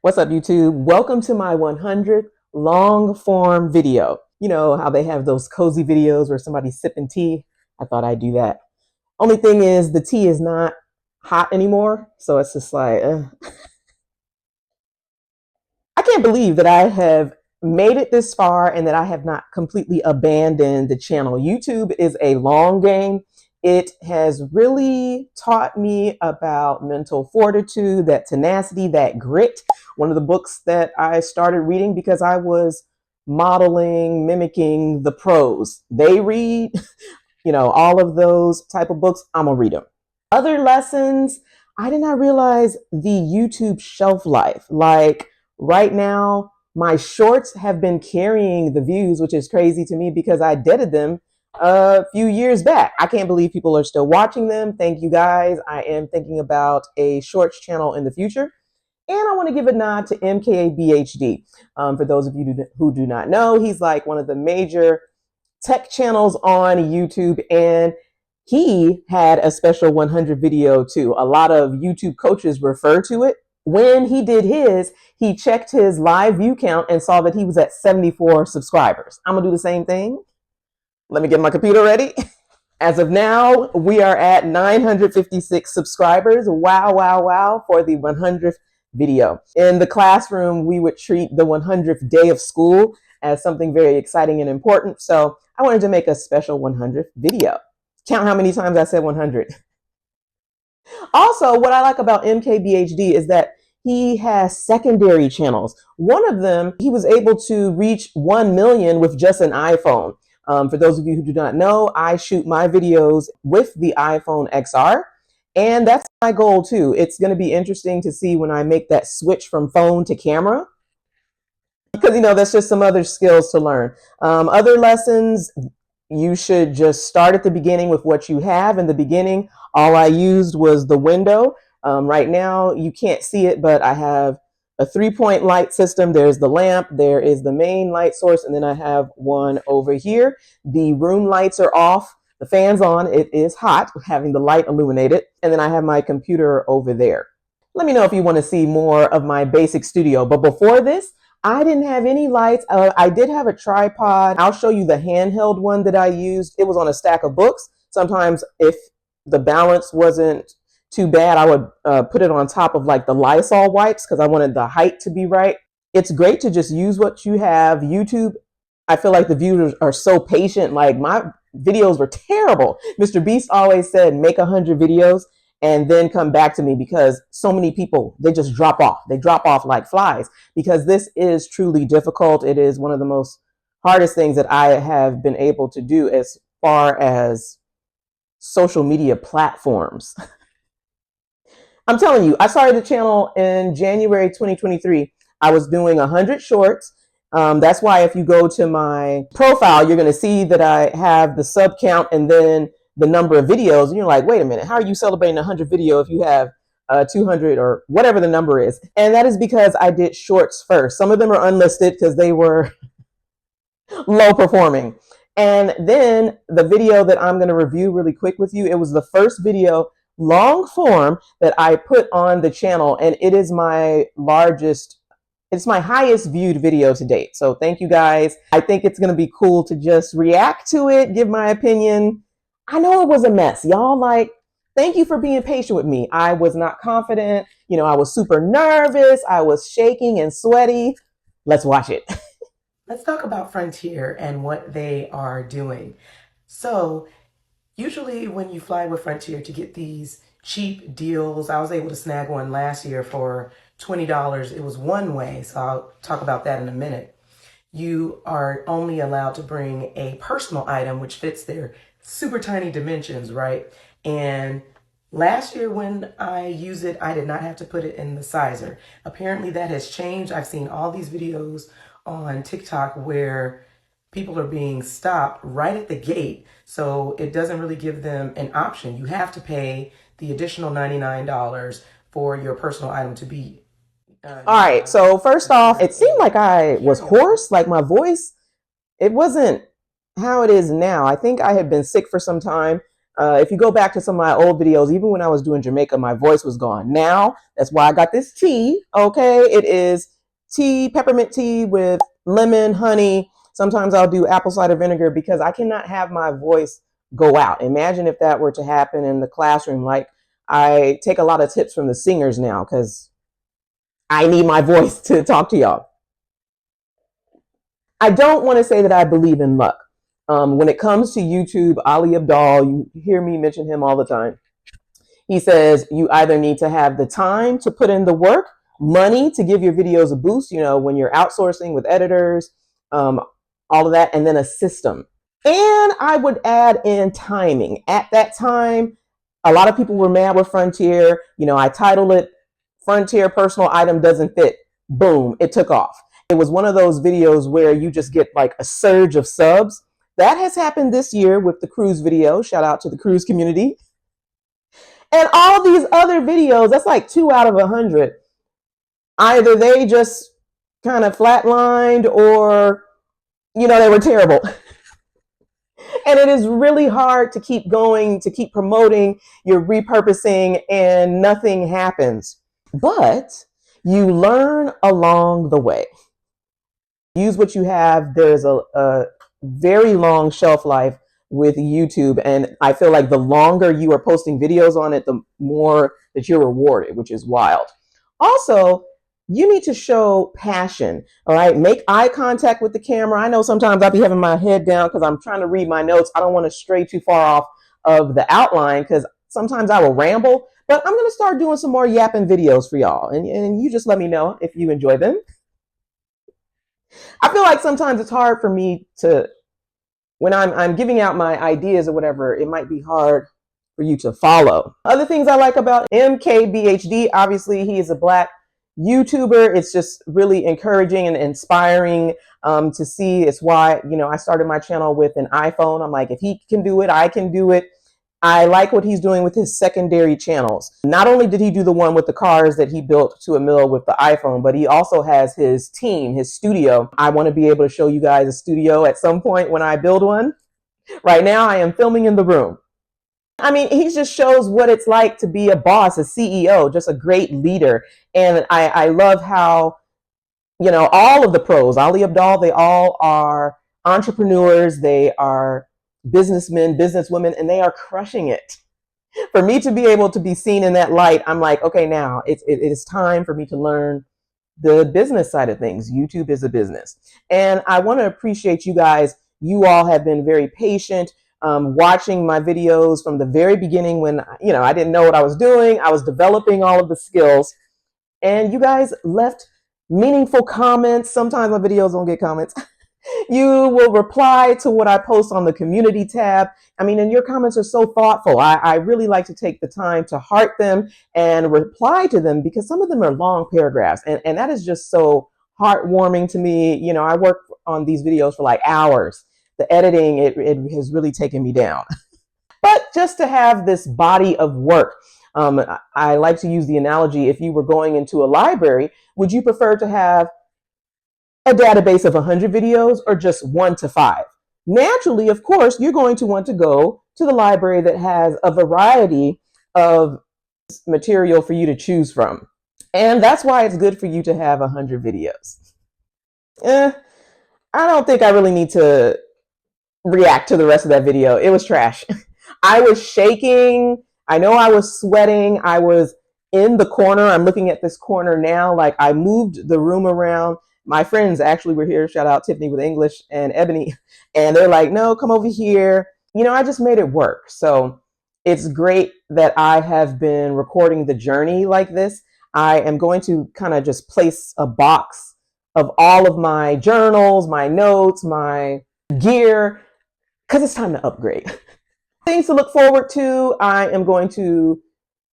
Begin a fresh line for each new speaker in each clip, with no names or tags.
What's up, YouTube? Welcome to my 100th long form video. You know how they have those cozy videos where somebody's sipping tea? I thought I'd do that. Only thing is, the tea is not hot anymore. So it's just like, I can't believe that I have made it this far and that I have not completely abandoned the channel. YouTube is a long game. It has really taught me about mental fortitude, that tenacity, that grit. One of the books that I started reading because I was modeling, mimicking the pros. They read, all of those type of books. I'm gonna read them. Other lessons, I did not realize the YouTube shelf life. Like right now, my shorts have been carrying the views, which is crazy to me because I did them a few years back. I can't believe people are still watching them. Thank you guys. I am thinking about a shorts channel in the future. And I want to give a nod to MKBHD. For those of you who do not know, he's like one of the major tech channels on YouTube, and he had a special 100 video too. A lot of YouTube coaches refer to it. When he did his, he checked his live view count and saw that he was at 74 subscribers. I'm gonna do the same thing. Let me get my computer ready. As of now, we are at 956 subscribers. Wow, wow, wow, for the 100th video. In the classroom, we would treat the 100th day of school as something very exciting and important. So I wanted to make a special 100th video. Count how many times I said 100. Also, what I like about MKBHD is that he has secondary channels. One of them, he was able to reach 1 million with just an iPhone. For those of you who do not know, I shoot my videos with the iPhone XR. And that's my goal too. It's going to be interesting to see when I make that switch from phone to camera. Because, that's just some other skills to learn. Other lessons, you should just start at the beginning with what you have. In the beginning, all I used was the window. Right now, you can't see it, but I have a 3-point light system. There's the lamp, there is the main light source, and then I have one over here. The room lights are off, the fan's on. It is hot, having the light illuminated. And then I have my computer over there. Let me know if you want to see more of my basic studio. But before this, I didn't have any lights. I did have a tripod. I'll show you the handheld one that I used. It was on a stack of books. Sometimes if the balance wasn't too bad, I would put it on top of like the Lysol wipes because I wanted the height to be right. It's great to just use what you have. YouTube, I feel like the viewers are so patient. Like my videos were terrible. Mr. Beast always said, make 100 videos and then come back to me, because so many people, they just drop off. They drop off like flies because this is truly difficult. It is one of the most hardest things that I have been able to do as far as social media platforms. I'm telling you, I started the channel in January 2023. I was doing 100 shorts. That's why if you go to my profile, you're going to see that I have the sub count and then the number of videos. And you're like, wait a minute, how are you celebrating 100 video if you have 200 or whatever the number is? And that is because I did shorts first. Some of them are unlisted because they were low performing. And then the video that I'm going to review really quick with you, it was the first video long form that I put on the channel, and it is my largest, it's my highest viewed video to date. So thank you guys. I think it's going to be cool to just react to it, give my opinion. I know it was a mess. Y'all, like, thank you for being patient with me. I was not confident. I was super nervous. I was shaking and sweaty. Let's watch it.
Let's talk about Frontier and what they are doing. So usually when you fly with Frontier to get these cheap deals, I was able to snag one last year for $20. It was one way, so I'll talk about that in a minute. You are only allowed to bring a personal item which fits their super tiny dimensions, right? And last year when I used it, I did not have to put it in the sizer. Apparently that has changed. I've seen all these videos on TikTok where people are being stopped right at the gate. So it doesn't really give them an option. You have to pay the additional $99 for your personal item to be.
All right. So first off, it seemed like I was hoarse, like my voice, it wasn't how it is now. I think I had been sick for some time. If you go back to some of my old videos, even when I was doing Jamaica, my voice was gone. Now, that's why I got this tea, okay? It is tea, peppermint tea with lemon, honey. Sometimes I'll do apple cider vinegar because I cannot have my voice go out. Imagine if that were to happen in the classroom. Like, I take a lot of tips from the singers now because I need my voice to talk to y'all. I don't want to say that I believe in luck. When it comes to YouTube, Ali Abdaal, you hear me mention him all the time. He says you either need to have the time to put in the work, money to give your videos a boost, you know, when you're outsourcing with editors, all of that, and then a system. And I would add in timing. At that time, a lot of people were mad with Frontier. You know, I titled it Frontier Personal Item Doesn't Fit. Boom, it took off. It was one of those videos where you just get like a surge of subs. That has happened this year with the cruise video. Shout out to the cruise community. And all these other videos, that's like 2 out of 100. Either they just kind of flatlined or, you know, they were terrible. And it is really hard to keep going, to keep promoting, you're repurposing, and nothing happens. But you learn along the way. Use what you have. There's a very long shelf life with YouTube, and I feel like the longer you are posting videos on it, the more that you're rewarded, which is wild. Also, you need to show passion. All right, make eye contact with the camera. I know sometimes I'll be having my head down because I'm trying to read my notes. I don't want to stray too far off of the outline because sometimes I will ramble, but I'm going to start doing some more yapping videos for y'all, and you just let me know if you enjoy them. I feel like sometimes it's hard for me to, when I'm giving out my ideas or whatever, it might be hard for you to follow. Other things I like about MKBHD, obviously he is a Black YouTuber. It's just really encouraging and inspiring to see. It's why, you know, I started my channel with an iPhone. I'm like, if he can do it, I can do it. I like what he's doing with his secondary channels. Not only did he do the one with the cars that he built to $1 million with the iPhone, but he also has his team, his studio. I want to be able to show you guys a studio at some point when I build one. Right now, I am filming in the room. I mean, he just shows what it's like to be a boss, a CEO, just a great leader. And I love how, you know, all of the pros, Ali Abdaal, they all are entrepreneurs. They are businessmen, businesswomen, and they are crushing it. For me to be able to be seen in that light, I'm like, okay, now it is time for me to learn the business side of things. YouTube is a business. And I want to appreciate you guys. You all have been very patient, watching my videos from the very beginning when, you know, I didn't know what I was doing. I was developing all of the skills. And you guys left meaningful comments. Sometimes my videos don't get comments. You will reply to what I post on the community tab. I mean, and your comments are so thoughtful. I really like to take the time to heart them and reply to them because some of them are long paragraphs. And that is just so heartwarming to me. You know, I work on these videos for like hours. The editing, it has really taken me down. But just to have this body of work, I like to use the analogy, if you were going into a library, would you prefer to have a database of 100 videos or just 1 to 5? Naturally, of course, you're going to want to go to the library that has a variety of material for you to choose from. And that's why it's good for you to have 100 videos. I don't think I really need to react to the rest of that video. It was trash. I was shaking. I know I was sweating. I was in the corner. I'm looking at this corner now. Like, I moved the room around. My friends actually were here. Shout out Tiffany with English and Ebony. And they're like, no, come over here. You know, I just made it work. So it's great that I have been recording the journey like this. I am going to kind of just place a box of all of my journals, my notes, my gear, because it's time to upgrade. Things to look forward to. I am going to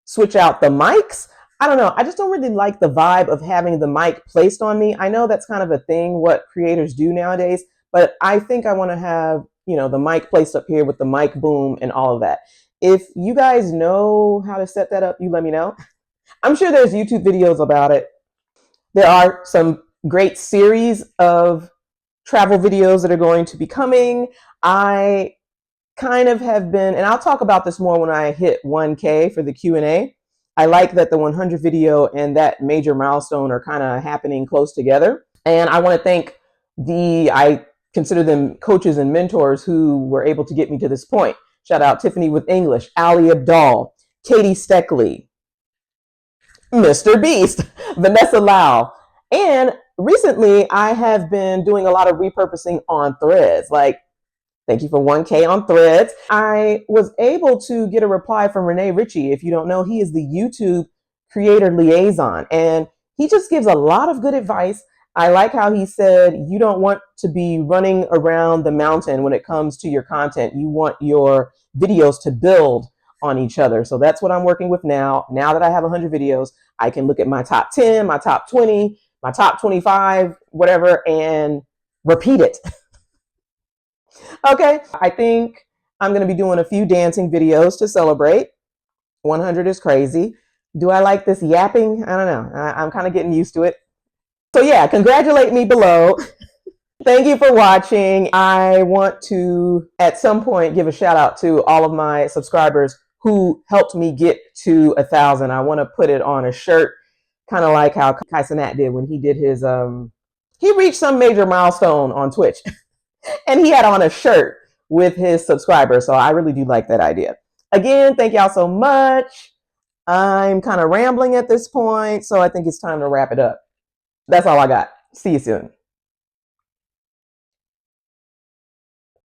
switch out the mics. I don't know. I just don't really like the vibe of having the mic placed on me. I know that's kind of a thing what creators do nowadays, but I think I want to have, you know, the mic placed up here with the mic boom and all of that. If you guys know how to set that up, you let me know. I'm sure there's YouTube videos about it. There are some great series of travel videos that are going to be coming. I kind of have been, and I'll talk about this more when I hit 1K for the Q&A. I like that the 100 video and that major milestone are kind of happening close together. And I want to thank I consider them coaches and mentors who were able to get me to this point. Shout out Tiffany with English, Ali Abdal, Katie Steckley, Mr. Beast, Vanessa Lau. And recently I have been doing a lot of repurposing on Threads. Like, thank you for 1K on Threads. I was able to get a reply from Renee Ritchie. If you don't know, he is the YouTube creator liaison, and he just gives a lot of good advice. I like how he said, you don't want to be running around the mountain when it comes to your content. You want your videos to build on each other. So that's what I'm working with now. Now that I have 100 videos, I can look at my top 10, my top 20, my top 25, whatever, and repeat it. Okay, I think I'm going to be doing a few dancing videos to celebrate. 100 is crazy. Do I like this yapping? I don't know. I'm kind of getting used to it. So yeah, congratulate me below. Thank you for watching. I want to, at some point, give a shout out to all of my subscribers who helped me get to 1,000. I want to put it on a shirt, kind of like how Kai Cenat did when he did his, he reached some major milestone on Twitch. And he had on a shirt with his subscribers. So I really do like that idea. Again, thank y'all so much. I'm kind of rambling at this point, so I think it's time to wrap it up. That's all I got. See you soon.